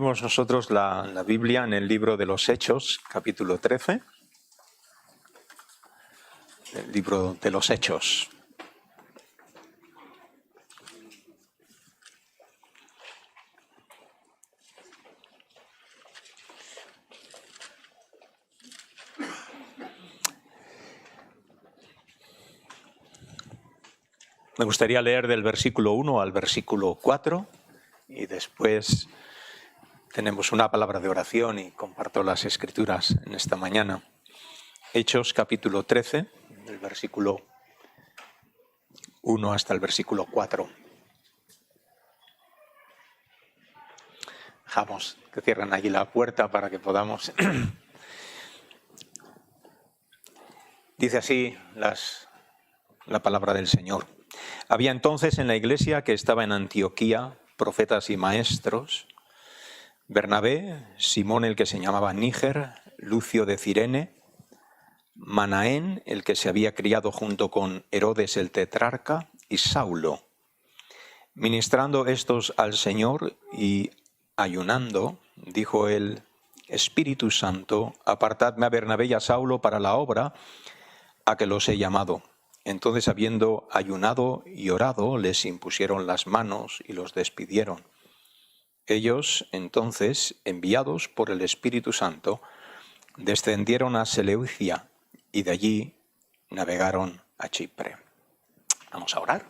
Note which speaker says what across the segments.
Speaker 1: Abrimos nosotros la Biblia en el libro de los Hechos, capítulo 13. El libro de los Hechos. Me gustaría leer del versículo 1 al versículo 4 y después tenemos una palabra de oración y comparto las escrituras en esta mañana. Hechos capítulo 13, del versículo 1 hasta el versículo 4. Dejamos que cierren allí la puerta para que podamos. Dice así la palabra del Señor. Había entonces en la iglesia que estaba en Antioquía profetas y maestros: Bernabé, Simón el que se llamaba Níger, Lucio de Cirene, Manaén el que se había criado junto con Herodes el tetrarca, y Saulo. Ministrando estos al Señor y ayunando, dijo el Espíritu Santo: apartadme a Bernabé y a Saulo para la obra a que los he llamado. Entonces, habiendo ayunado y orado, les impusieron las manos y los despidieron. Ellos, entonces, enviados por el Espíritu Santo, descendieron a Seleucia y de allí navegaron a Chipre. Vamos a orar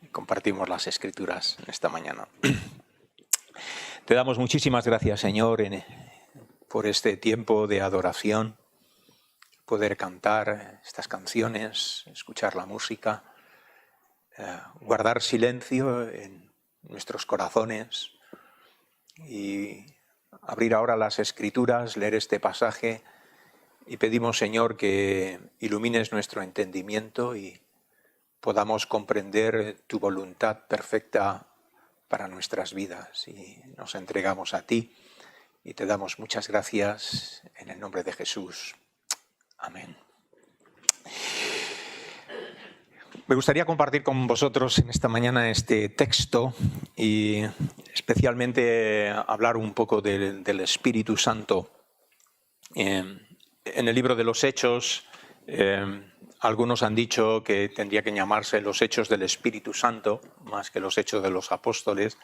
Speaker 1: y compartimos las escrituras esta mañana. Te damos muchísimas gracias, Señor, por este tiempo de adoración, poder cantar estas canciones, escuchar la música, guardar silencio en nuestros corazones y abrir ahora las escrituras, leer este pasaje, y pedimos, Señor, que ilumines nuestro entendimiento y podamos comprender tu voluntad perfecta para nuestras vidas. Y nos entregamos a ti y te damos muchas gracias en el nombre de Jesús. Amén. Me gustaría compartir con vosotros en esta mañana este texto y especialmente hablar un poco del Espíritu Santo. En el libro de los Hechos, algunos han dicho que tendría que llamarse los Hechos del Espíritu Santo, más que los Hechos de los Apóstoles,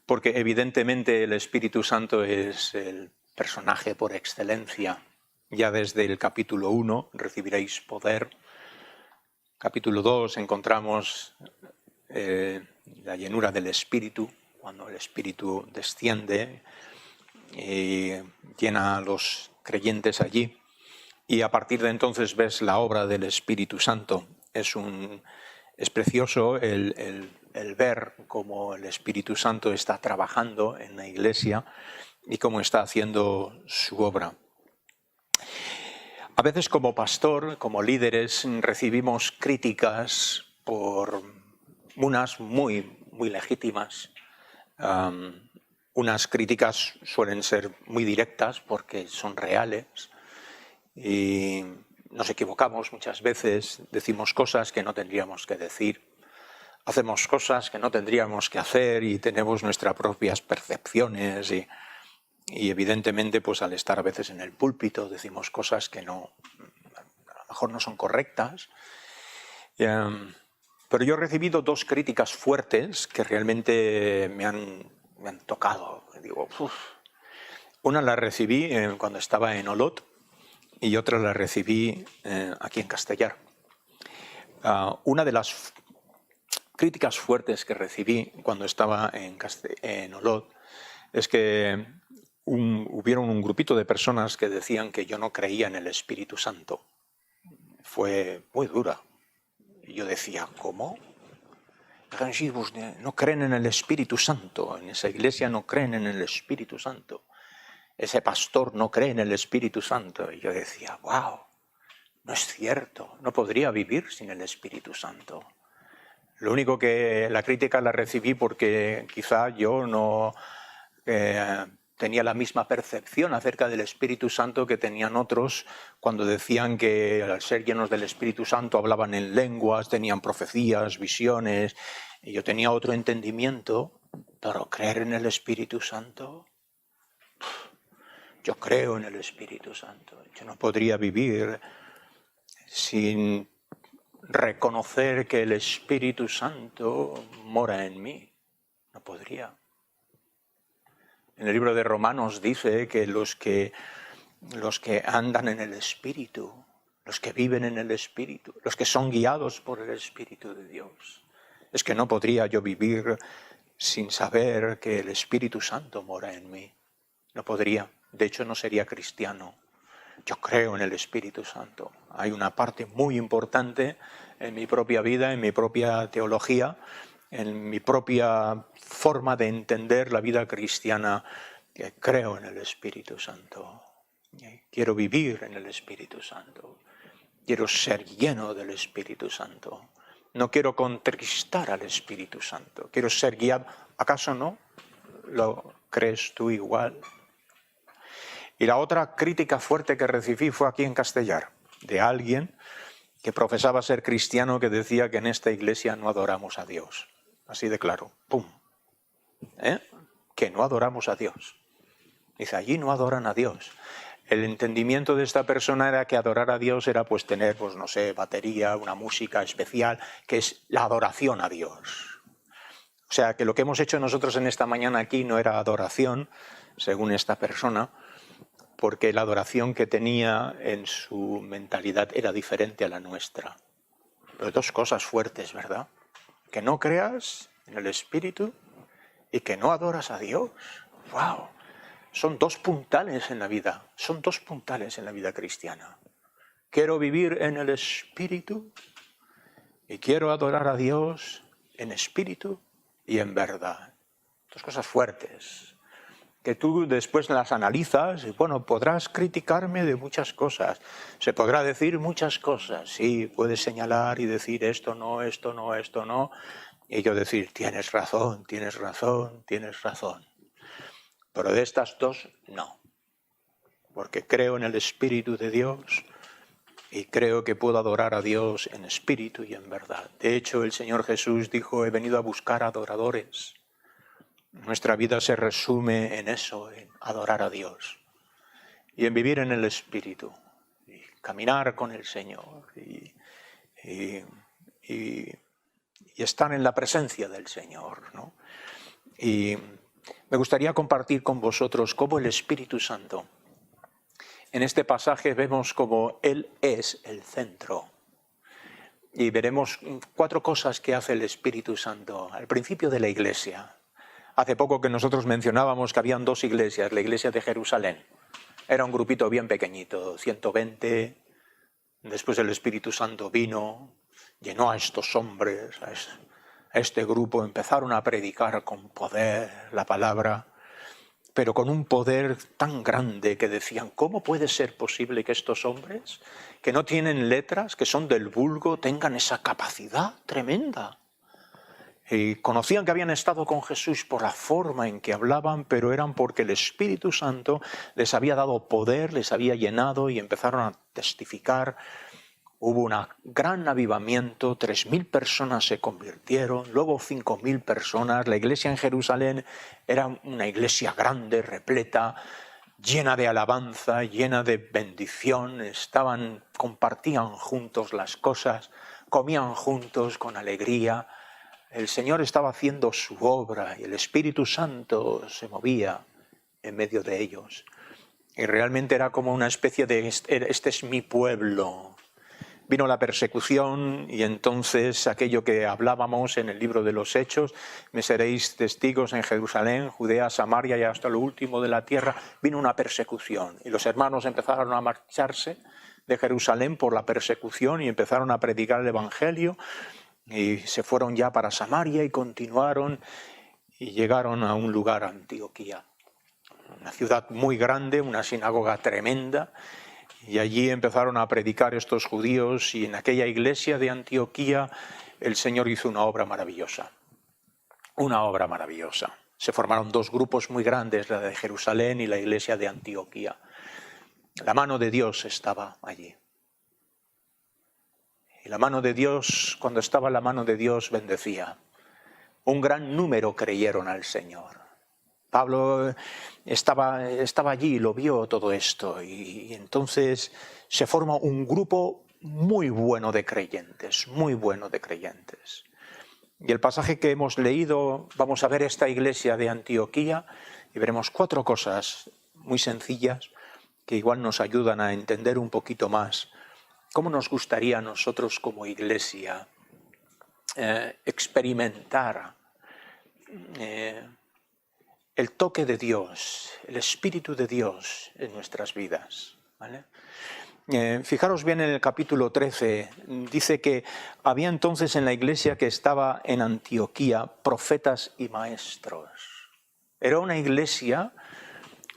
Speaker 1: porque evidentemente el Espíritu Santo es el personaje por excelencia. Ya desde el capítulo 1 recibiréis poder. Capítulo 2 encontramos la llenura del Espíritu, cuando el Espíritu desciende y llena a los creyentes allí. Y a partir de entonces ves la obra del Espíritu Santo. Es precioso el ver cómo el Espíritu Santo está trabajando en la iglesia y cómo está haciendo su obra. A veces como pastor, como líderes, recibimos críticas por unas muy legítimas. Unas críticas suelen ser muy directas porque son reales y nos equivocamos muchas veces, decimos cosas que no tendríamos que decir, hacemos cosas que no tendríamos que hacer y tenemos nuestras propias percepciones y evidentemente, pues al estar a veces en el púlpito decimos cosas que a lo mejor no son correctas. Pero yo he recibido dos críticas fuertes que realmente me han tocado. Digo, una la recibí cuando estaba en Olot y otra la recibí aquí en Castellar. Una de las críticas fuertes que recibí cuando estaba en Olot es que hubieron un grupito de personas que decían que yo no creía en el Espíritu Santo. Fue muy dura. Y yo decía, ¿cómo? No creen en el Espíritu Santo. En esa iglesia no creen en el Espíritu Santo. Ese pastor no cree en el Espíritu Santo. Y yo decía, wow, no es cierto. No podría vivir sin el Espíritu Santo. Lo único que la crítica la recibí porque quizá yo no tenía la misma percepción acerca del Espíritu Santo que tenían otros cuando decían que al ser llenos del Espíritu Santo hablaban en lenguas, tenían profecías, visiones, y yo tenía otro entendimiento, pero creer en el Espíritu Santo, Yo creo en el Espíritu Santo. Yo no podría vivir sin reconocer que el Espíritu Santo mora en mí. No podría. En el libro de Romanos dice que los que andan en el Espíritu, los que viven en el Espíritu, los que son guiados por el Espíritu de Dios. Es que no podría yo vivir sin saber que el Espíritu Santo mora en mí. No podría. De hecho, no sería cristiano. Yo creo en el Espíritu Santo. Hay una parte muy importante en mi propia vida, en mi propia teología, en mi propia forma de entender la vida cristiana, que creo en el Espíritu Santo. Quiero vivir en el Espíritu Santo. Quiero ser lleno del Espíritu Santo. No quiero contristar al Espíritu Santo. Quiero ser guiado. ¿Acaso no? ¿Lo crees tú igual? Y la otra crítica fuerte que recibí fue aquí en Castellar, de alguien que profesaba ser cristiano, que decía que en esta iglesia no adoramos a Dios. Así de claro. ¡Pum! Que no adoramos a Dios. Dice, allí no adoran a Dios. El entendimiento de esta persona era que adorar a Dios era pues tener, pues no sé, batería, una música especial, que es la adoración a Dios. O sea, que lo que hemos hecho nosotros en esta mañana aquí no era adoración, según esta persona, porque la adoración que tenía en su mentalidad era diferente a la nuestra. Pero dos cosas fuertes, ¿verdad? Que no creas en el Espíritu y que no adoras a Dios. ¡Wow! Son dos puntales en la vida, son dos puntales en la vida cristiana. Quiero vivir en el Espíritu y quiero adorar a Dios en espíritu y en verdad. Dos cosas fuertes, que tú después las analizas y bueno, podrás criticarme de muchas cosas, se podrá decir muchas cosas, sí, puedes señalar y decir esto no, esto no, esto no, y yo decir, tienes razón, tienes razón, tienes razón. Pero de estas dos, no. Porque creo en el Espíritu de Dios y creo que puedo adorar a Dios en espíritu y en verdad. De hecho, el Señor Jesús dijo, he venido a buscar adoradores. Nuestra vida se resume en eso, en adorar a Dios. Y en vivir en el Espíritu. Y caminar con el Señor. Y estar en la presencia del Señor, ¿no? Y me gustaría compartir con vosotros cómo el Espíritu Santo, en este pasaje vemos cómo Él es el centro. Y veremos 4 cosas que hace el Espíritu Santo al principio de la Iglesia. Hace poco que nosotros mencionábamos que habían 2 iglesias, la iglesia de Jerusalén. Era un grupito bien pequeñito, 120. Después el Espíritu Santo vino, llenó a estos hombres, a este grupo, empezaron a predicar con poder la palabra, pero con un poder tan grande que decían, ¿cómo puede ser posible que estos hombres, que no tienen letras, que son del vulgo, tengan esa capacidad tremenda? Y conocían que habían estado con Jesús por la forma en que hablaban, pero eran porque el Espíritu Santo les había dado poder, les había llenado y empezaron a testificar. Hubo un gran avivamiento, 3.000 personas se convirtieron, luego 5.000 personas. La iglesia en Jerusalén era una iglesia grande, repleta, llena de alabanza, llena de bendición. Compartían juntos las cosas, comían juntos con alegría. El Señor estaba haciendo su obra y el Espíritu Santo se movía en medio de ellos. Y realmente era como una especie de, este es mi pueblo. Vino la persecución y entonces aquello que hablábamos en el libro de los Hechos, me seréis testigos en Jerusalén, Judea, Samaria y hasta lo último de la tierra, vino una persecución y los hermanos empezaron a marcharse de Jerusalén por la persecución y empezaron a predicar el Evangelio y se fueron ya para Samaria y continuaron y llegaron a un lugar, Antioquía, una ciudad muy grande, una sinagoga tremenda. Y allí empezaron a predicar estos judíos y en aquella iglesia de Antioquía el Señor hizo una obra maravillosa. Una obra maravillosa. Se formaron 2 grupos muy grandes, la de Jerusalén y la iglesia de Antioquía. La mano de Dios estaba allí. Y la mano de Dios, cuando estaba la mano de Dios, bendecía. Un gran número creyeron al Señor. Pablo estaba allí y lo vio todo esto, y entonces se forma un grupo muy bueno de creyentes, muy bueno de creyentes. Y el pasaje que hemos leído, vamos a ver esta iglesia de Antioquía y veremos 4 cosas muy sencillas que igual nos ayudan a entender un poquito más cómo nos gustaría a nosotros como iglesia experimentar el toque de Dios, el Espíritu de Dios en nuestras vidas, ¿vale? Fijaros bien en el capítulo 13, dice que había entonces en la iglesia que estaba en Antioquía profetas y maestros. Era una iglesia,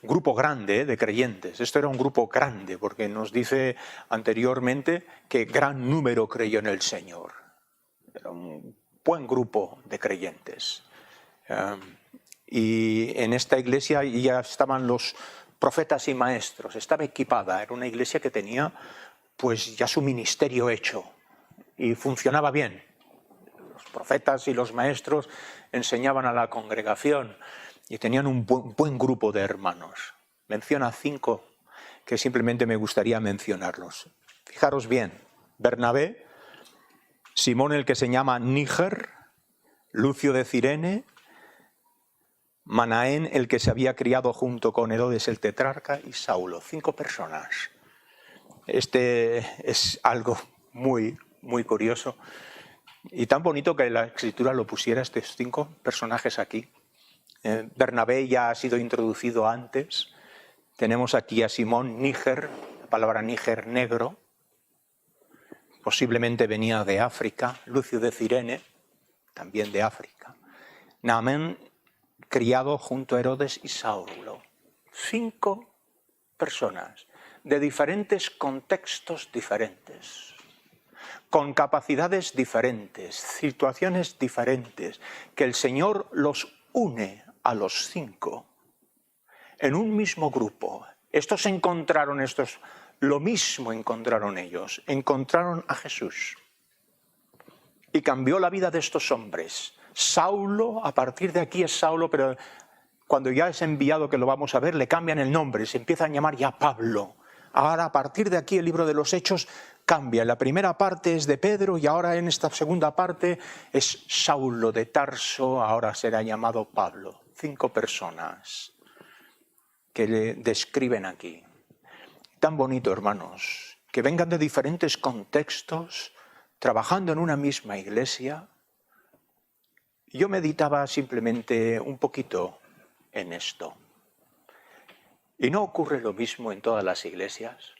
Speaker 1: grupo grande de creyentes. Esto era un grupo grande porque nos dice anteriormente que gran número creyó en el Señor. Era un buen grupo de creyentes. Y en esta iglesia ya estaban los profetas y maestros, estaba equipada, era una iglesia que tenía pues ya su ministerio hecho y funcionaba bien. Los profetas y los maestros enseñaban a la congregación y tenían un buen grupo de hermanos. Menciona 5 que simplemente me gustaría mencionarlos. Fijaros bien, Bernabé, Simón el que se llama Níger, Lucio de Cirene, Manaén, el que se había criado junto con Herodes el tetrarca, y Saulo. 5 personas. Este es algo muy, muy curioso y tan bonito que la Escritura lo pusiera, estos 5 personajes aquí. Bernabé ya ha sido introducido antes. Tenemos aquí a Simón Níger, la palabra Níger, negro. Posiblemente venía de África. Lucio de Cirene, también de África. Naamán, criado junto a Herodes, y Saulo. 5 personas de diferentes contextos diferentes, con capacidades diferentes, situaciones diferentes, que el Señor los une a los 5 en un mismo grupo. Estos encontraron, lo mismo encontraron ellos, encontraron a Jesús. Y cambió la vida de estos hombres. Saulo, a partir de aquí es Saulo, pero cuando ya es enviado, que lo vamos a ver, le cambian el nombre, se empiezan a llamar ya Pablo. Ahora, a partir de aquí, el libro de los Hechos cambia. La primera parte es de Pedro y ahora en esta segunda parte es Saulo de Tarso, ahora será llamado Pablo. 5 personas que le describen aquí. Tan bonito, hermanos, que vengan de diferentes contextos, trabajando en una misma iglesia. Yo meditaba simplemente un poquito en esto. ¿Y no ocurre lo mismo en todas las iglesias?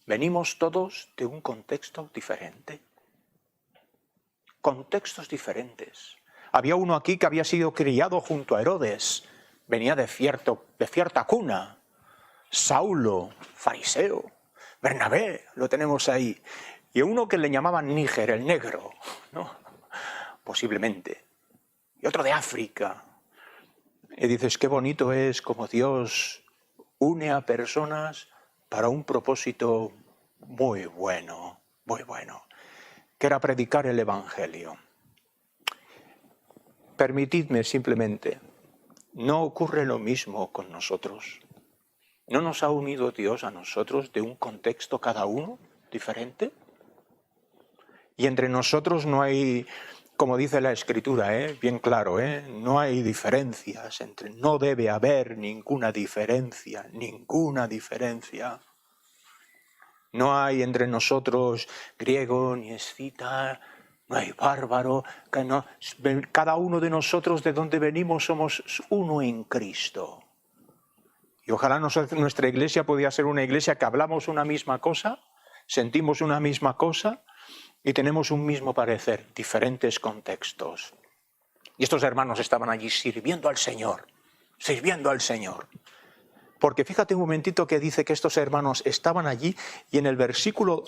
Speaker 1: Venimos todos de un contexto diferente. Contextos diferentes. Había uno aquí que había sido criado junto a Herodes. Venía de cierta cuna. Saulo, fariseo. Bernabé, lo tenemos ahí. Y uno que le llamaban Níger, el negro, ¿no? Posiblemente. Y otro de África. Y dices, qué bonito es como Dios une a personas para un propósito muy bueno, que era predicar el Evangelio. Permitidme simplemente, ¿no ocurre lo mismo con nosotros? ¿No nos ha unido Dios a nosotros de un contexto cada uno diferente? Y entre nosotros no hay, como dice la Escritura, bien claro, no hay diferencias, no debe haber ninguna diferencia. No hay entre nosotros griego ni escita, no hay bárbaro, cada uno de nosotros de donde venimos somos uno en Cristo. Y ojalá nuestra iglesia pudiera ser una iglesia que hablamos una misma cosa, sentimos una misma cosa y tenemos un mismo parecer, diferentes contextos. Y estos hermanos estaban allí sirviendo al Señor. Porque fíjate un momentito que dice que estos hermanos estaban allí y en el versículo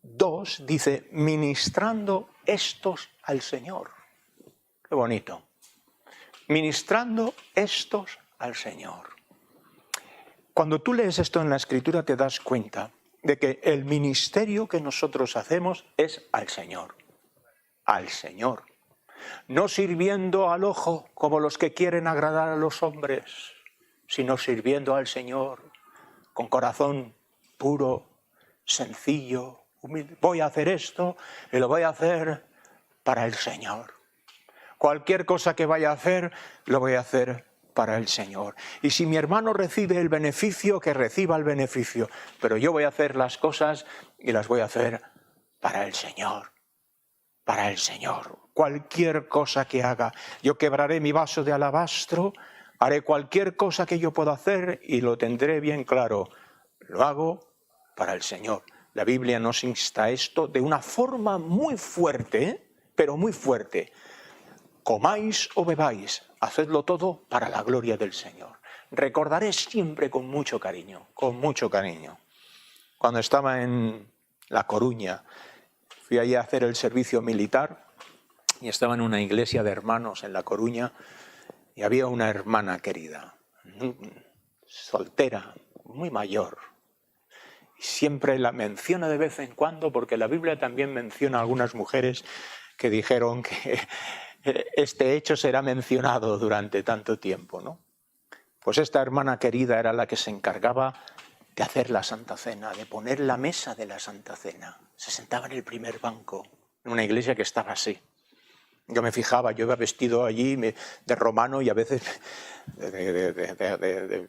Speaker 1: 2 dice, ministrando estos al Señor. Qué bonito. Ministrando estos al Señor. Cuando tú lees esto en la Escritura te das cuenta de que el ministerio que nosotros hacemos es al Señor. Al Señor. no sirviendo al ojo como los que quieren agradar a los hombres, sino sirviendo al Señor con corazón puro, sencillo, humilde. Voy a hacer esto y lo voy a hacer para el Señor. Cualquier cosa que vaya a hacer, lo voy a hacer para el Señor. Y si mi hermano recibe el beneficio, que reciba el beneficio. Pero yo voy a hacer las cosas y las voy a hacer para el Señor. Para el Señor. Cualquier cosa que haga. Yo quebraré mi vaso de alabastro, haré cualquier cosa que yo pueda hacer y lo tendré bien claro. Lo hago para el Señor. La Biblia nos insta a esto de una forma muy fuerte, pero muy fuerte. Comáis o bebáis, hacedlo todo para la gloria del Señor. Recordaré siempre con mucho cariño, cuando estaba en La Coruña, fui allí a hacer el servicio militar y estaba en una iglesia de hermanos en La Coruña y había una hermana querida, soltera, muy mayor. Y siempre la menciona de vez en cuando porque la Biblia también menciona a algunas mujeres que dijeron que este hecho será mencionado durante tanto tiempo, ¿no? Pues esta hermana querida era la que se encargaba de hacer la Santa Cena, de poner la mesa de la Santa Cena. Se sentaba en el primer banco, en una iglesia que estaba así. Yo me fijaba, yo iba vestido allí de romano y a veces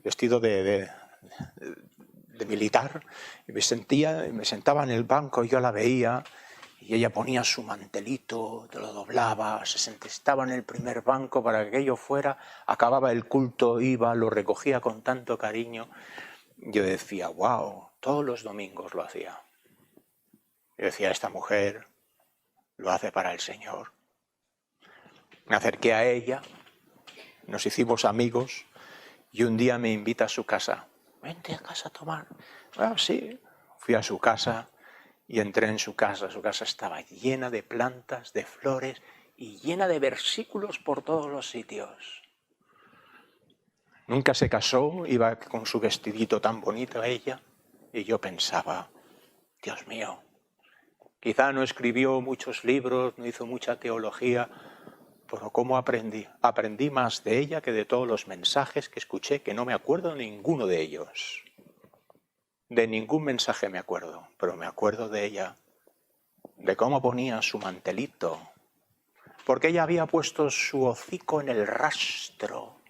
Speaker 1: vestido de militar, y me sentaba en el banco y yo la veía. Y ella ponía su mantelito, lo doblaba, estaba en el primer banco para que aquello fuera, acababa el culto, iba, lo recogía con tanto cariño. Yo decía, wow, todos los domingos lo hacía. Yo decía, esta mujer lo hace para el Señor. Me acerqué a ella, nos hicimos amigos y un día me invita a su casa. Vente a casa a tomar. Ah, sí, fui a su casa. Y entré en su casa estaba llena de plantas, de flores y llena de versículos por todos los sitios. Nunca se casó, iba con su vestidito tan bonito ella, y yo pensaba, Dios mío, quizá no escribió muchos libros, no hizo mucha teología, pero ¿cómo aprendí? Aprendí más de ella que de todos los mensajes que escuché, que no me acuerdo de ninguno de ellos. De ningún mensaje me acuerdo, pero me acuerdo de ella, de cómo ponía su mantelito, porque ella había puesto su hocico en el rastro.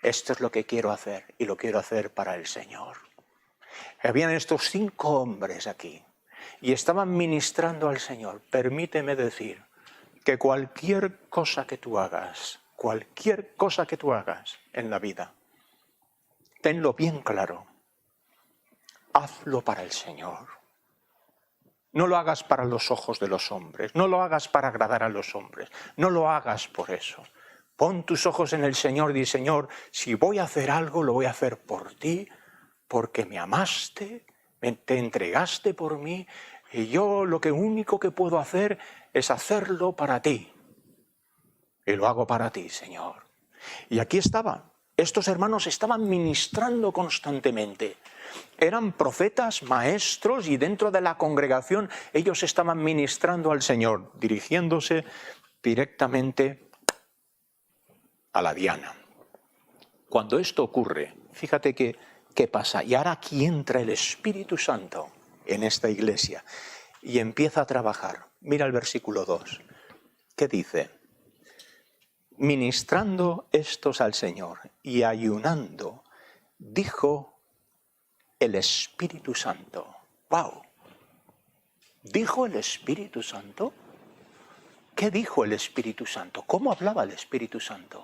Speaker 1: Esto es lo que quiero hacer, y lo quiero hacer para el Señor. Habían estos 5 hombres aquí, y estaban ministrando al Señor. Permíteme decir que cualquier cosa que tú hagas en la vida, tenlo bien claro. Hazlo para el Señor. No lo hagas para los ojos de los hombres, no lo hagas para agradar a los hombres, no lo hagas por eso. Pon tus ojos en el Señor y di, Señor, si voy a hacer algo, lo voy a hacer por ti, porque me amaste, te entregaste por mí, y yo lo único que puedo hacer es hacerlo para ti. Y lo hago para ti, Señor. Y aquí estaban, estos hermanos estaban ministrando constantemente. Eran profetas, maestros, y dentro de la congregación ellos estaban ministrando al Señor, dirigiéndose directamente a la diana. Cuando esto ocurre, fíjate qué pasa. Y ahora aquí entra el Espíritu Santo en esta iglesia y empieza a trabajar. Mira el versículo 2. ¿Qué dice? Ministrando estos al Señor y ayunando, dijo el Espíritu Santo. ¡Wow! ¿Dijo el Espíritu Santo? ¿Qué dijo el Espíritu Santo? ¿Cómo hablaba el Espíritu Santo?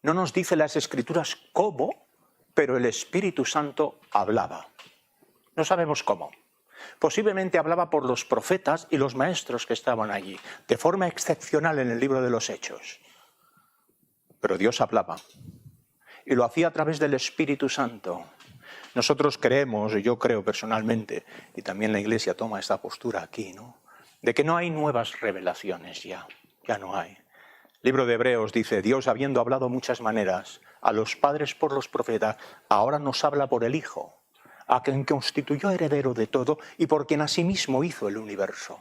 Speaker 1: No nos dice las Escrituras cómo, pero el Espíritu Santo hablaba. No sabemos cómo. Posiblemente hablaba por los profetas y los maestros que estaban allí, de forma excepcional en el libro de los Hechos. Pero Dios hablaba. Y lo hacía a través del Espíritu Santo. Nosotros creemos, yo creo personalmente, y también la Iglesia toma esta postura aquí, ¿no?, de que no hay nuevas revelaciones ya no hay. El libro de Hebreos dice, Dios, habiendo hablado muchas maneras a los padres por los profetas, ahora nos habla por el Hijo, a quien constituyó heredero de todo y por quien asimismo hizo el universo.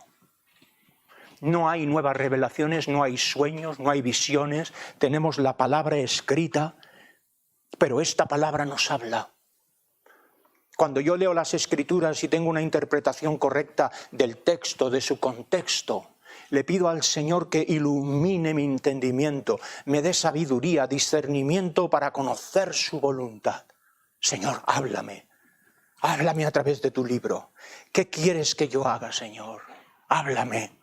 Speaker 2: No hay nuevas revelaciones, no hay sueños, no hay visiones. Tenemos la palabra escrita, pero esta palabra nos habla. Cuando yo leo las Escrituras y tengo una interpretación correcta del texto, de su contexto, le pido al Señor que ilumine mi entendimiento, me dé sabiduría, discernimiento para conocer su voluntad. Señor, háblame. Háblame a través de tu libro. ¿Qué quieres que yo haga, Señor? Háblame.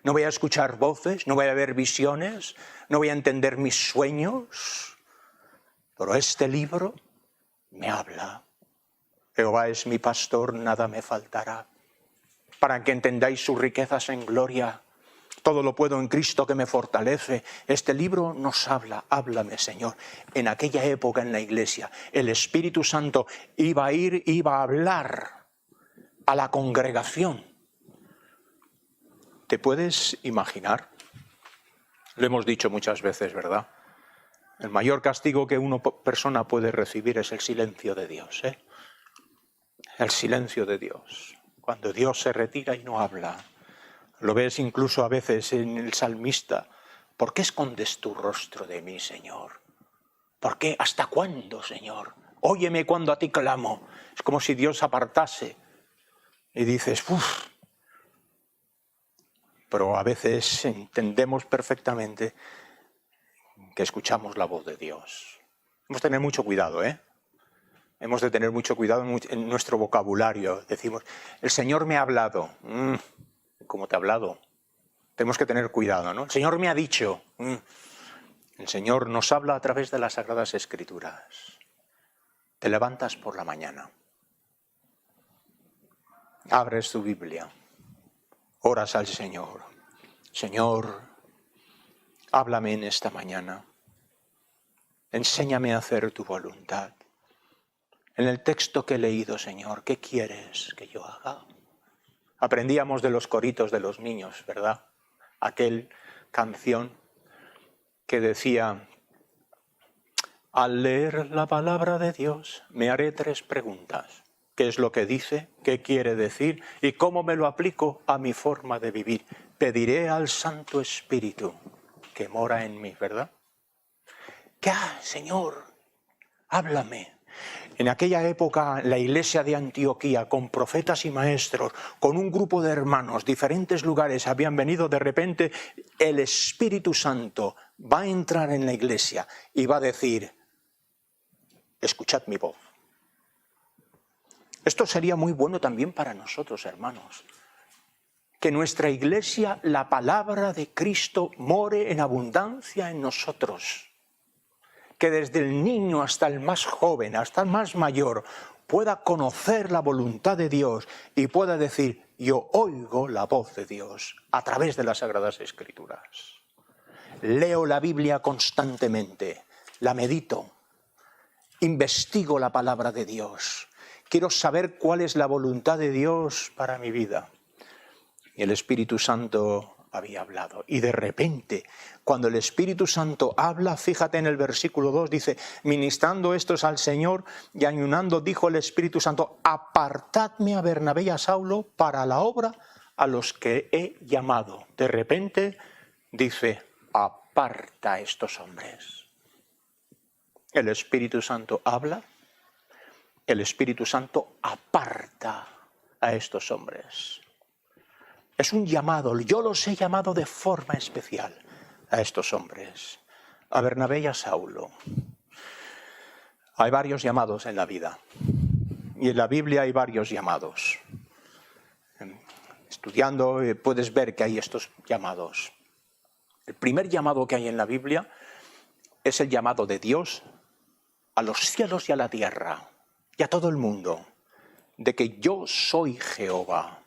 Speaker 2: No voy a escuchar voces, no voy a ver visiones, no voy a entender mis sueños, pero este libro me habla. Jehová es mi pastor, nada me faltará. Para que entendáis sus riquezas en gloria, todo lo puedo en Cristo que me fortalece. Este libro nos habla, háblame, Señor. En aquella época en la iglesia, el Espíritu Santo iba a hablar a la congregación. ¿Te puedes imaginar? Lo hemos dicho muchas veces, ¿verdad? El mayor castigo que una persona puede recibir es el silencio de Dios, ¿eh? El silencio de Dios. Cuando Dios se retira y no habla. Lo ves incluso a veces en el salmista. ¿Por qué escondes tu rostro de mí, Señor? ¿Por qué? ¿Hasta cuándo, Señor? Óyeme cuando a ti clamo. Es como si Dios apartase. Y dices, uff. Pero a veces entendemos perfectamente que escuchamos la voz de Dios. Hemos de tener mucho cuidado, ¿eh? Hemos de tener mucho cuidado en nuestro vocabulario. Decimos, el Señor me ha hablado. ¿Cómo te ha hablado? Tenemos que tener cuidado, ¿no? El Señor me ha dicho. El Señor nos habla a través de las Sagradas Escrituras. Te levantas por la mañana. Abres tu Biblia. Oras al Señor. Señor, háblame en esta mañana. Enséñame a hacer tu voluntad. En el texto que he leído, Señor, ¿qué quieres que yo haga? Aprendíamos de los coritos de los niños, ¿verdad? Aquel canción que decía, al leer la palabra de Dios me haré 3 preguntas. ¿Qué es lo que dice? ¿Qué quiere decir? ¿Y cómo me lo aplico a mi forma de vivir? Pediré al Santo Espíritu que mora en mí, ¿verdad? ¿Qué? Señor, háblame. En aquella época, la iglesia de Antioquía, con profetas y maestros, con un grupo de hermanos, diferentes lugares habían venido, de repente el Espíritu Santo va a entrar en la iglesia y va a decir, escuchad mi voz. Esto sería muy bueno también para nosotros, hermanos. Que nuestra iglesia, la palabra de Cristo, more en abundancia en nosotros. Que desde el niño hasta el más joven, hasta el más mayor, pueda conocer la voluntad de Dios y pueda decir, yo oigo la voz de Dios a través de las Sagradas Escrituras. Leo la Biblia constantemente, la medito, investigo la palabra de Dios. Quiero saber cuál es la voluntad de Dios para mi vida. Y el Espíritu Santo había hablado. Y de repente, cuando el Espíritu Santo habla, fíjate en el versículo 2, dice, ministrando estos al Señor y ayunando, dijo el Espíritu Santo, apartadme a Bernabé y a Saulo para la obra a los que he llamado. De repente dice, aparta a estos hombres. El Espíritu Santo habla, el Espíritu Santo aparta a estos hombres. Es un llamado, yo los he llamado de forma especial a estos hombres, a Bernabé y a Saulo. Hay varios llamados en la vida y en la Biblia hay varios llamados. Estudiando puedes ver que hay estos llamados. El primer llamado que hay en la Biblia es el llamado de Dios a los cielos y a la tierra y a todo el mundo, de que yo soy Jehová.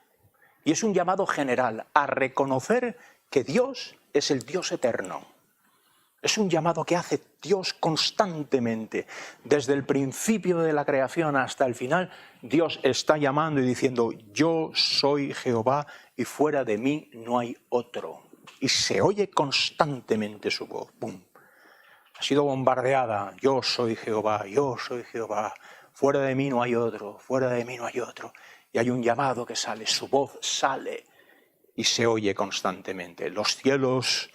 Speaker 2: Y es un llamado general a reconocer que Dios es el Dios eterno. Es un llamado que hace Dios constantemente. Desde el principio de la creación hasta el final, Dios está llamando y diciendo, yo soy Jehová y fuera de mí no hay otro. Y se oye constantemente su voz. ¡Pum! Ha sido bombardeada. Yo soy Jehová, yo soy Jehová. Fuera de mí no hay otro, fuera de mí no hay otro. Y hay un llamado que sale, su voz sale. y se oye constantemente. Los cielos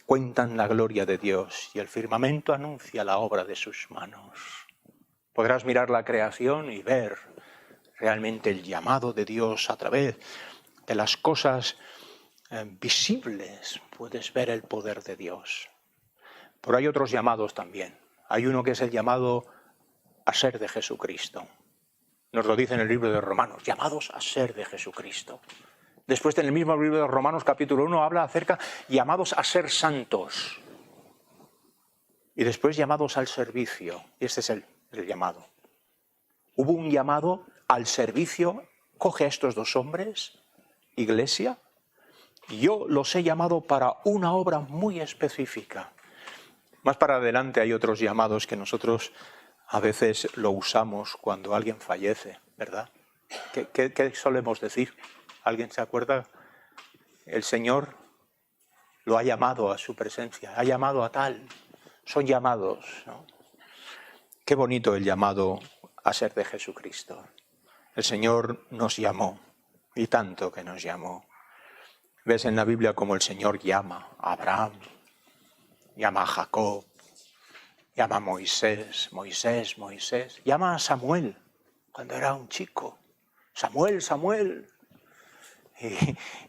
Speaker 2: cuentan la gloria de Dios y el firmamento anuncia la obra de sus manos. Podrás mirar la creación y ver realmente el llamado de Dios a través de las cosas visibles. Puedes ver el poder de Dios. Pero hay otros llamados también. Hay uno que es el llamado a ser de Jesucristo. Nos lo dice en el libro de Romanos, llamados a ser de Jesucristo. Después en el mismo libro de Romanos capítulo 1 habla acerca llamados a ser santos. Y después llamados al servicio. Y este es el llamado. Hubo un llamado al servicio. Coge a estos dos hombres, iglesia, y yo los he llamado para una obra muy específica. Más para adelante hay otros llamados que nosotros a veces lo usamos cuando alguien fallece, ¿verdad? ¿Qué solemos decir? ¿Alguien se acuerda? El Señor lo ha llamado a su presencia, ha llamado a tal. Son llamados, ¿no? Qué bonito el llamado a ser de Jesucristo. El Señor nos llamó, y tanto que nos llamó. Ves en la Biblia como el Señor llama a Abraham, llama a Jacob, llama a Moisés, llama a Samuel cuando era un chico. Samuel, Samuel.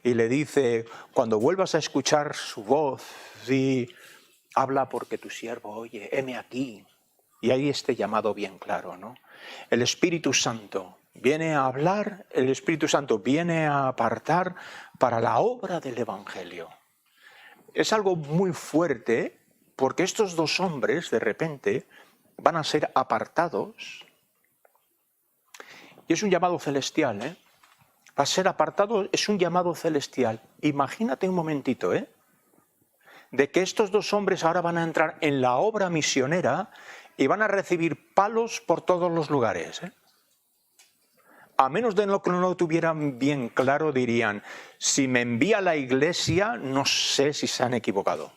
Speaker 2: Y le dice, cuando vuelvas a escuchar su voz, habla porque tu siervo oye, heme aquí. Y hay este llamado bien claro, ¿no? El Espíritu Santo viene a hablar, el Espíritu Santo viene a apartar para la obra del Evangelio. Es algo muy fuerte porque estos dos hombres de repente van a ser apartados. Y es un llamado celestial, ¿eh? Va a ser apartado, es un llamado celestial. Imagínate un momentito, de que estos dos hombres ahora van a entrar en la obra misionera y van a recibir palos por todos los lugares, A menos de que no lo tuvieran bien claro, dirían, si me envía la iglesia, no sé si se han equivocado.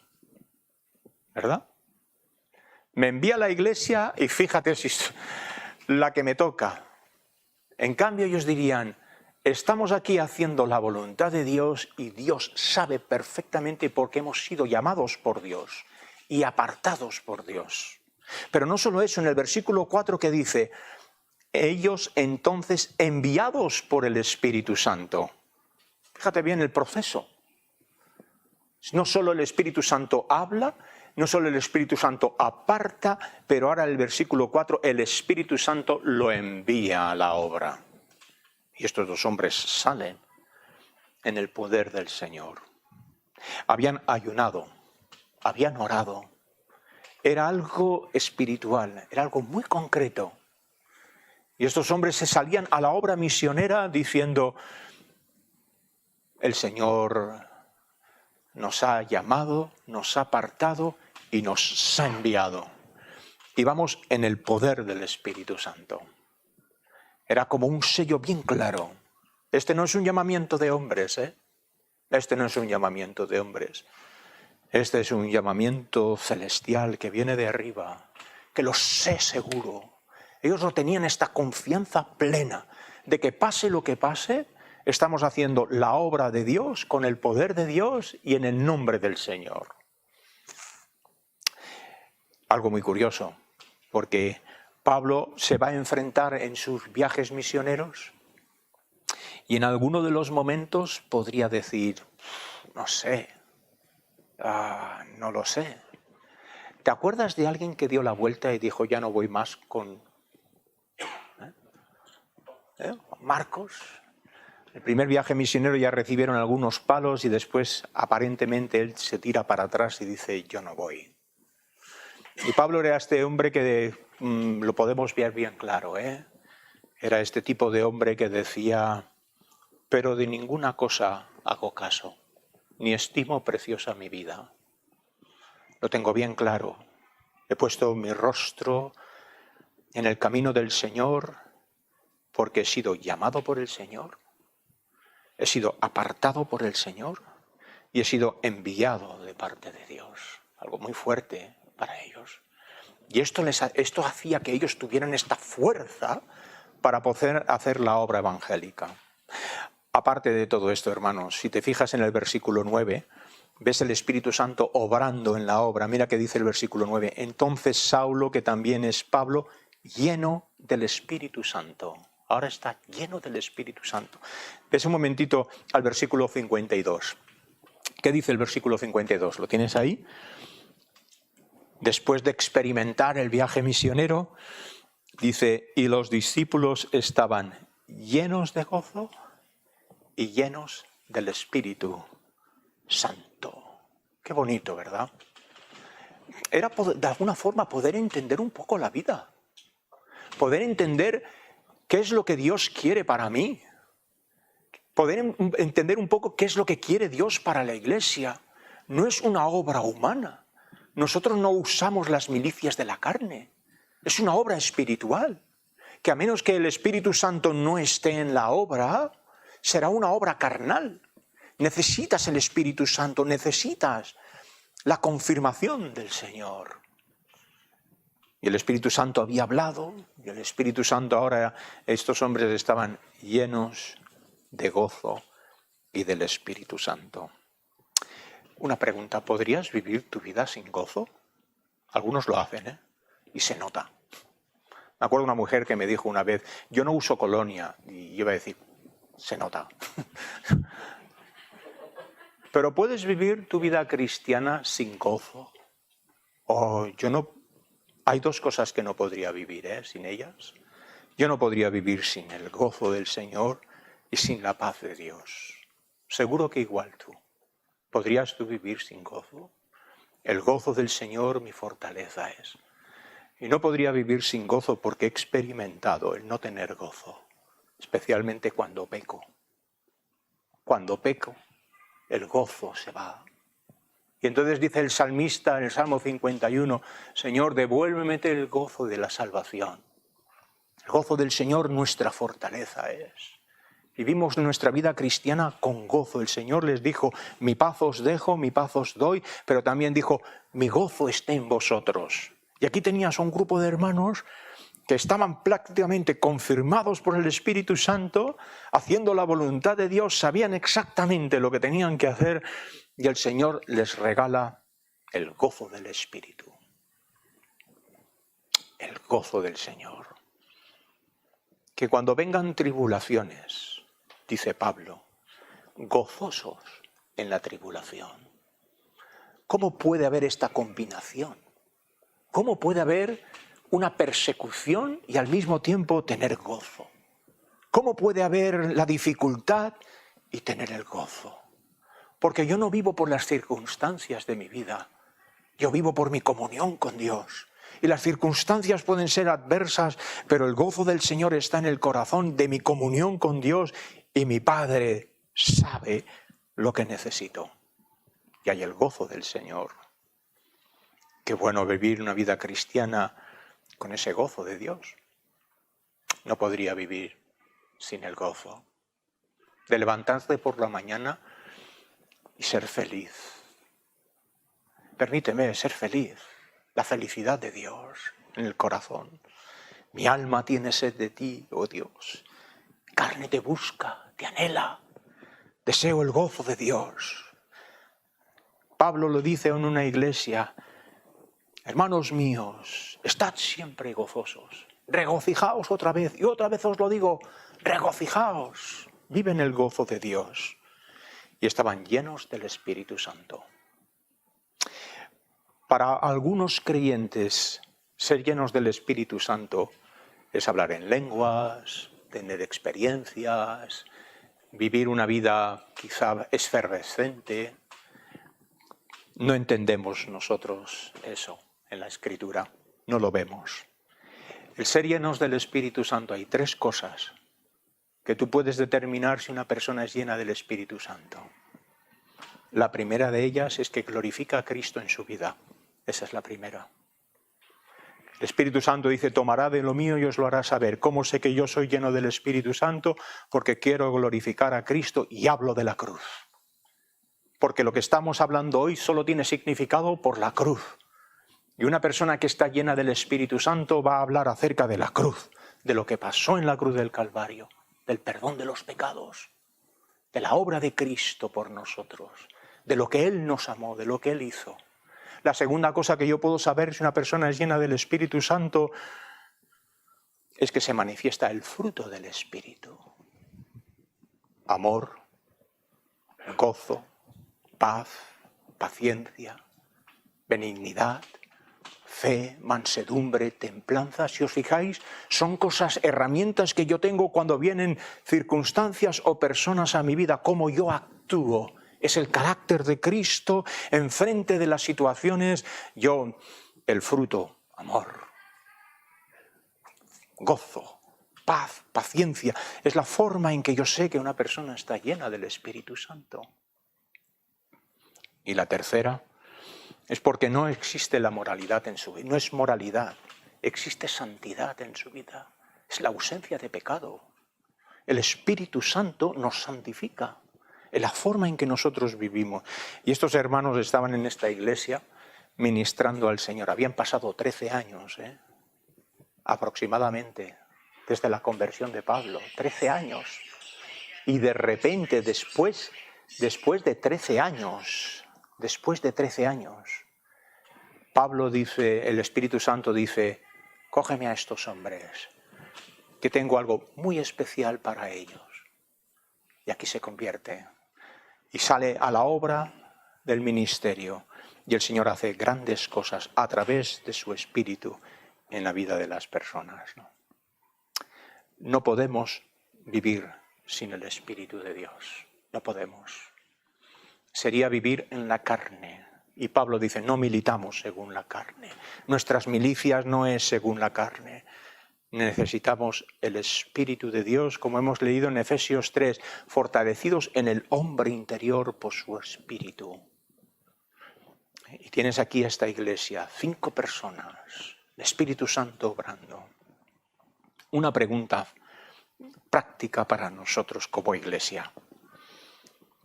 Speaker 2: ¿Verdad? Me envía la iglesia y fíjate si es la que me toca. En cambio ellos dirían, estamos aquí haciendo la voluntad de Dios y Dios sabe perfectamente por qué hemos sido llamados por Dios y apartados por Dios. Pero no solo eso, en el versículo 4 que dice, ellos entonces enviados por el Espíritu Santo. Fíjate bien el proceso. No solo el Espíritu Santo habla, no solo el Espíritu Santo aparta, pero ahora el versículo 4, el Espíritu Santo lo envía a la obra. Y estos dos hombres salen en el poder del Señor. Habían ayunado, habían orado. Era algo espiritual, era algo muy concreto. Y estos hombres se salían a la obra misionera diciendo, el Señor nos ha llamado, nos ha apartado y nos ha enviado. Y vamos en el poder del Espíritu Santo. Era como un sello bien claro. Este no es un llamamiento de hombres, Este no es un llamamiento de hombres. Este es un llamamiento celestial que viene de arriba, que lo sé seguro. Ellos no tenían esta confianza plena de que pase lo que pase, estamos haciendo la obra de Dios con el poder de Dios y en el nombre del Señor. Algo muy curioso, porque Pablo se va a enfrentar en sus viajes misioneros y en alguno de los momentos podría decir, no sé, no lo sé. ¿Te acuerdas de alguien que dio la vuelta y dijo, ya no voy más con Marcos? El primer viaje misionero ya recibieron algunos palos y después aparentemente él se tira para atrás y dice, yo no voy. Y Pablo era este hombre que lo podemos ver bien claro, Era este tipo de hombre que decía, pero de ninguna cosa hago caso, ni estimo preciosa mi vida. Lo tengo bien claro. He puesto mi rostro en el camino del Señor porque he sido llamado por el Señor, he sido apartado por el Señor y he sido enviado de parte de Dios. Algo muy fuerte para ellos. Y esto hacía que ellos tuvieran esta fuerza para poder hacer la obra evangélica. Aparte de todo esto, hermanos, si te fijas en el versículo 9, ves el Espíritu Santo obrando en la obra. Mira que dice el versículo 9. Entonces Saulo, que también es Pablo, lleno del Espíritu Santo. Ahora está lleno del Espíritu Santo. Ves un momentito al versículo 52. ¿Qué dice el versículo 52? ¿Lo tienes ahí? Después de experimentar el viaje misionero, dice, y los discípulos estaban llenos de gozo y llenos del Espíritu Santo. Qué bonito, ¿verdad? Era de alguna forma poder entender un poco la vida. Poder entender qué es lo que Dios quiere para mí. Poder entender un poco qué es lo que quiere Dios para la Iglesia. No es una obra humana. Nosotros no usamos las milicias de la carne. Es una obra espiritual. Que a menos que el Espíritu Santo no esté en la obra, será una obra carnal. Necesitas el Espíritu Santo, necesitas la confirmación del Señor. Y el Espíritu Santo había hablado, y el Espíritu Santo ahora, estos hombres estaban llenos de gozo y del Espíritu Santo. Una pregunta, ¿podrías vivir tu vida sin gozo? Algunos lo hacen, ¿eh? Y se nota. Me acuerdo de una mujer que me dijo una vez, yo no uso colonia, y yo iba a decir, se nota. Pero ¿puedes vivir tu vida cristiana sin gozo? Hay dos cosas que no podría vivir, sin ellas. Yo no podría vivir sin el gozo del Señor y sin la paz de Dios. Seguro que igual tú. ¿Podrías tú vivir sin gozo? El gozo del Señor mi fortaleza es. Y no podría vivir sin gozo porque he experimentado el no tener gozo, especialmente cuando peco. Cuando peco, el gozo se va. Y entonces dice el salmista en el Salmo 51, Señor, devuélveme el gozo de la salvación. El gozo del Señor nuestra fortaleza es. Vivimos nuestra vida cristiana con gozo. El Señor les dijo, mi paz os dejo, mi paz os doy, pero también dijo, mi gozo esté en vosotros. Y aquí tenías un grupo de hermanos que estaban prácticamente confirmados por el Espíritu Santo, haciendo la voluntad de Dios, sabían exactamente lo que tenían que hacer, y el Señor les regala el gozo del Espíritu. El gozo del Señor. Que cuando vengan tribulaciones, dice Pablo, gozosos en la tribulación. ¿Cómo puede haber esta combinación? ¿Cómo puede haber una persecución y al mismo tiempo tener gozo? ¿Cómo puede haber la dificultad y tener el gozo? Porque yo no vivo por las circunstancias de mi vida, yo vivo por mi comunión con Dios. Y las circunstancias pueden ser adversas, pero el gozo del Señor está en el corazón de mi comunión con Dios y mi Padre sabe lo que necesito. Y hay el gozo del Señor. Qué bueno vivir una vida cristiana con ese gozo de Dios. No podría vivir sin el gozo. De levantarse por la mañana y ser feliz. Permíteme ser feliz. La felicidad de Dios en el corazón. Mi alma tiene sed de ti, oh Dios. Mi carne te busca, te anhela. Deseo el gozo de Dios. Pablo lo dice en una iglesia. Hermanos míos, estad siempre gozosos. Regocijaos otra vez. Y otra vez os lo digo, regocijaos. Viven el gozo de Dios. Y estaban llenos del Espíritu Santo. Para algunos creyentes, ser llenos del Espíritu Santo es hablar en lenguas, tener experiencias, vivir una vida quizá efervescente. No entendemos nosotros eso en la Escritura, no lo vemos. El ser llenos del Espíritu Santo, hay tres cosas que tú puedes determinar si una persona es llena del Espíritu Santo. La primera de ellas es que glorifica a Cristo en su vida. Esa es la primera. El Espíritu Santo dice, tomará de lo mío y os lo hará saber. ¿Cómo sé que yo soy lleno del Espíritu Santo? Porque quiero glorificar a Cristo y hablo de la cruz. Porque lo que estamos hablando hoy solo tiene significado por la cruz. Y una persona que está llena del Espíritu Santo va a hablar acerca de la cruz, de lo que pasó en la cruz del Calvario, del perdón de los pecados. de la obra de Cristo por nosotros, de lo que Él nos amó, de lo que Él hizo. La segunda cosa que yo puedo saber si una persona es llena del Espíritu Santo es que se manifiesta el fruto del Espíritu. Amor, gozo, paz, paciencia, benignidad, fe, mansedumbre, templanza. Si os fijáis, son cosas, herramientas que yo tengo cuando vienen circunstancias o personas a mi vida, cómo yo actúo. Es el carácter de Cristo enfrente de las situaciones. El fruto, amor, gozo, paz, paciencia. Es la forma en que yo sé que una persona está llena del Espíritu Santo. Y la tercera es porque no existe la moralidad en su vida. No es moralidad, existe santidad en su vida. Es la ausencia de pecado. El Espíritu Santo nos santifica en la forma en que nosotros vivimos. Y estos hermanos estaban en esta iglesia ministrando al Señor. Habían pasado 13 años, aproximadamente, desde la conversión de Pablo. 13 años. Y de repente, después de 13 años, Pablo dice, el Espíritu Santo dice, cógeme a estos hombres, que tengo algo muy especial para ellos. Y aquí se convierte. Y sale a la obra del ministerio. Y el Señor hace grandes cosas a través de su Espíritu en la vida de las personas. No podemos vivir sin el Espíritu de Dios. No podemos. Sería vivir en la carne. Y Pablo dice, no militamos según la carne. Nuestras milicias no es según la carne. Necesitamos el Espíritu de Dios, como hemos leído en Efesios 3, fortalecidos en el hombre interior por su Espíritu. Y tienes aquí esta iglesia, 5 personas, el Espíritu Santo obrando. Una pregunta práctica para nosotros como iglesia.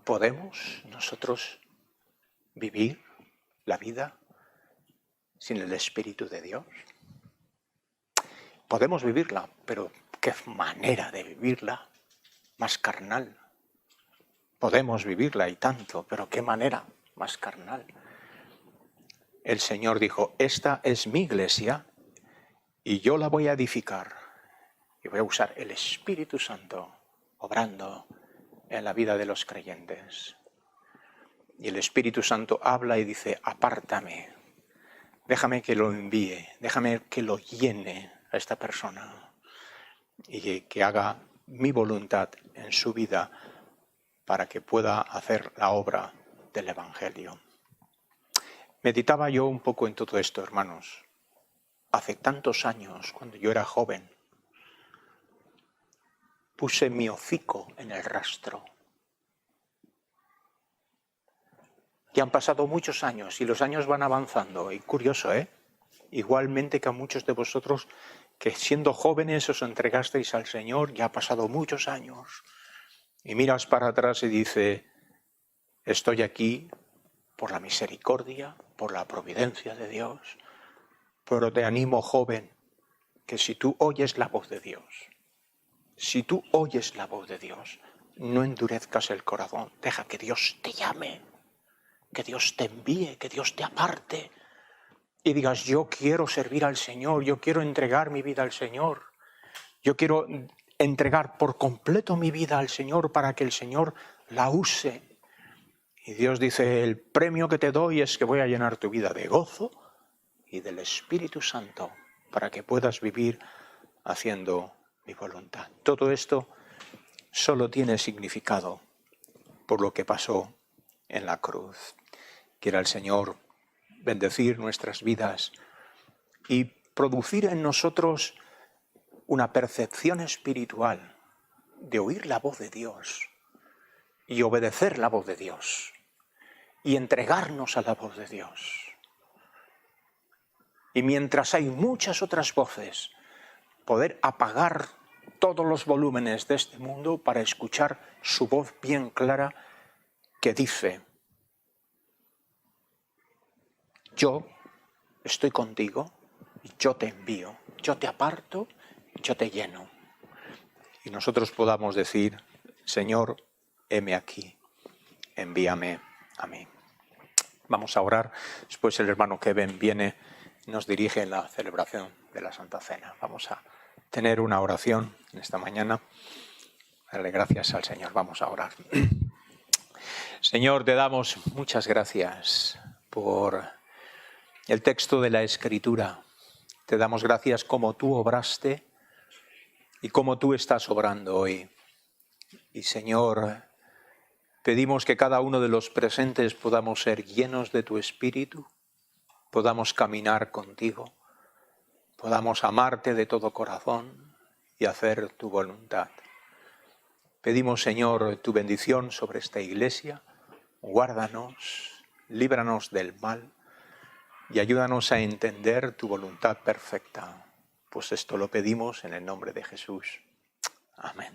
Speaker 2: ¿Podemos nosotros vivir la vida sin el Espíritu de Dios? Podemos vivirla, pero qué manera de vivirla, más carnal. Podemos vivirla y tanto, pero qué manera más carnal. El Señor dijo, esta es mi iglesia y yo la voy a edificar. Y voy a usar el Espíritu Santo obrando en la vida de los creyentes. Y el Espíritu Santo habla y dice, apártame, déjame que lo envíe, déjame que lo llene a esta persona y que haga mi voluntad en su vida para que pueda hacer la obra del Evangelio. Meditaba yo un poco en todo esto, hermanos. Hace tantos años, cuando yo era joven, puse mi hocico en el rastro. Y han pasado muchos años y los años van avanzando. Y curioso, igualmente que a muchos de vosotros que siendo jóvenes os entregasteis al Señor, ya ha pasado muchos años. Y miras para atrás y dice, estoy aquí por la misericordia, por la providencia de Dios. Pero te animo, joven, que si tú oyes la voz de Dios, no endurezcas el corazón, deja que Dios te llame, que Dios te envíe, que Dios te aparte y digas, yo quiero servir al Señor, yo quiero entregar mi vida al Señor, yo quiero entregar por completo mi vida al Señor para que el Señor la use. Y Dios dice, el premio que te doy es que voy a llenar tu vida de gozo y del Espíritu Santo para que puedas vivir haciendo mi voluntad. Todo esto solo tiene significado por lo que pasó en la cruz. Quiera el Señor bendecir nuestras vidas y producir en nosotros una percepción espiritual de oír la voz de Dios y obedecer la voz de Dios y entregarnos a la voz de Dios. Y mientras hay muchas otras voces, poder apagar todos los volúmenes de este mundo para escuchar su voz bien clara que dice, yo estoy contigo, yo te envío, yo te aparto, yo te lleno. Y nosotros podamos decir, Señor,
Speaker 1: heme aquí, envíame a mí. Vamos a orar. Después el hermano Kevin viene y nos dirige en la celebración de la Santa Cena. Vamos a tener una oración en esta mañana. Darle gracias al Señor. Vamos a orar. Señor, te damos muchas gracias por el texto de la Escritura. Te damos gracias como tú obraste y como tú estás obrando hoy. Y Señor, pedimos que cada uno de los presentes podamos ser llenos de tu Espíritu, podamos caminar contigo, podamos amarte de todo corazón y hacer tu voluntad. Pedimos, Señor, tu bendición sobre esta iglesia. Guárdanos, líbranos del mal y ayúdanos a entender tu voluntad perfecta. Pues esto lo pedimos en el nombre de Jesús. Amén.